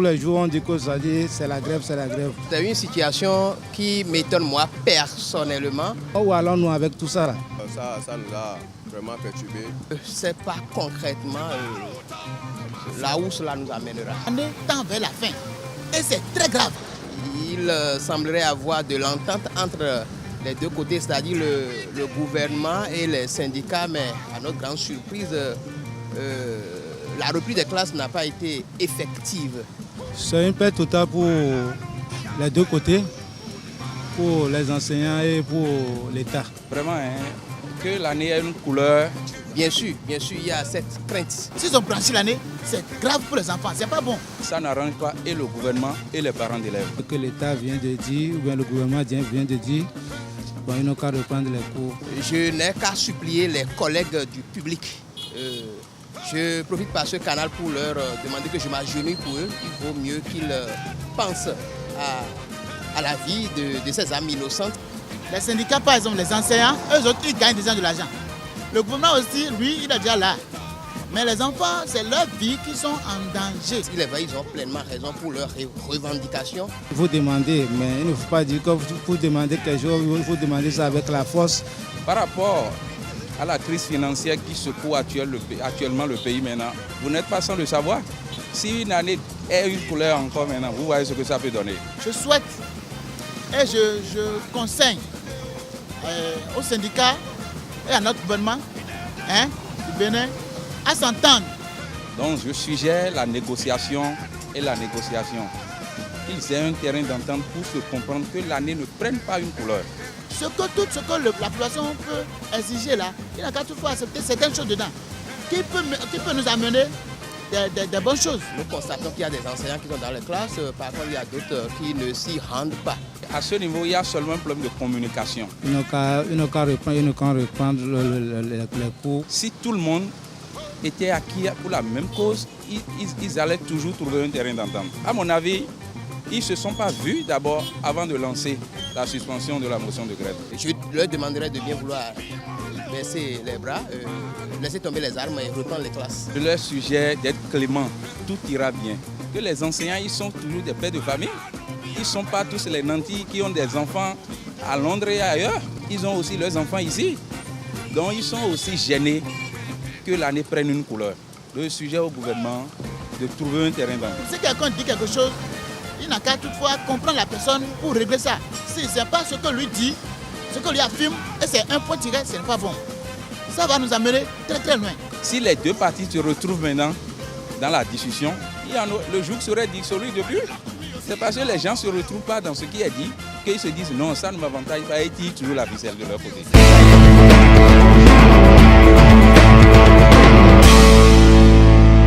tous les jours on dit que ça dit c'est la grève, c'est la grève. C'est une situation qui m'étonne moi personnellement. Où allons-nous avec tout ça là? Ça nous a vraiment perturbé. Je ne sais pas concrètement là où cela nous amènera. On est temps vers la fin et c'est très grave. Il semblerait avoir de l'entente entre les deux côtés, c'est-à-dire le gouvernement et les syndicats, mais à notre grande surprise, la reprise des classes n'a pas été effective. C'est une perte totale pour les deux côtés, pour les enseignants et pour l'État. Vraiment, que l'année ait une couleur. Bien sûr, il y a cette crainte. S'ils ont blanchi l'année, c'est grave pour les enfants, c'est pas bon. Ça n'arrange pas et le gouvernement et les parents d'élèves. Ce que l'État vient de dire, ou bien le gouvernement vient de dire, bon, ils n'ont qu'à reprendre les cours. Je n'ai qu'à supplier les collègues du public. Je profite par ce canal pour leur demander que je m'agenouille pour eux. Il vaut mieux qu'ils pensent à la vie de ces âmes innocentes. Les syndicats, par exemple, les enseignants, eux autres, ils gagnent déjà de l'argent. Le gouvernement aussi, lui, il est déjà là. Mais les enfants, c'est leur vie qui sont en danger. Ils ont pleinement raison pour leurs revendications. Il faut demander, mais il ne faut pas dire que pour demander quelque chose, il faut demander ça avec la force. Par rapport à la crise financière qui secoue actuellement le pays maintenant, vous n'êtes pas sans le savoir. Si une année est une couleur encore maintenant, vous voyez ce que ça peut donner. Je souhaite et je conseille aux syndicats et à notre gouvernement du Bénin à s'entendre. Donc je suggère la négociation et la négociation. Qu'ils aient un terrain d'entente pour se comprendre que l'année ne prenne pas une couleur. Tout ce que la population peut exiger là, il n'a qu'à toutefois accepter certaines choses dedans qui peut nous amener des bonnes choses. Nous constatons qu'il y a des enseignants qui sont dans les classes, par contre il y a d'autres qui ne s'y rendent pas. À ce niveau, il y a seulement un problème de communication. Ils n'ont qu'à reprendre les cours. Si tout le monde était acquis pour la même cause, ils allaient toujours trouver un terrain d'entente. À mon avis, ils ne se sont pas vus d'abord avant de lancer la suspension de la motion de grève. Je leur demanderai de bien vouloir baisser les bras, laisser tomber les armes et reprendre les classes. Je leur suggère d'être clément, tout ira bien. Que les enseignants, ils sont toujours des pères de famille. Ils ne sont pas tous les nantis qui ont des enfants à Londres et ailleurs. Ils ont aussi leurs enfants ici. Donc ils sont aussi gênés que l'année prenne une couleur. Le sujet au gouvernement de trouver un terrain d'entente. Si quelqu'un dit quelque chose, il n'a qu'à toutefois comprendre la personne pour régler ça. Si ce n'est pas ce que lui dit, ce que lui affirme, et c'est un point tiré, ce n'est pas bon. Ça va nous amener très très loin. Si les deux parties se retrouvent maintenant dans la discussion, le joug serait dissolu depuis. C'est parce que les gens ne se retrouvent pas dans ce qui est dit qu'ils se disent non, ça ne m'avantage pas et ils tirent toujours la ficelle de leur côté.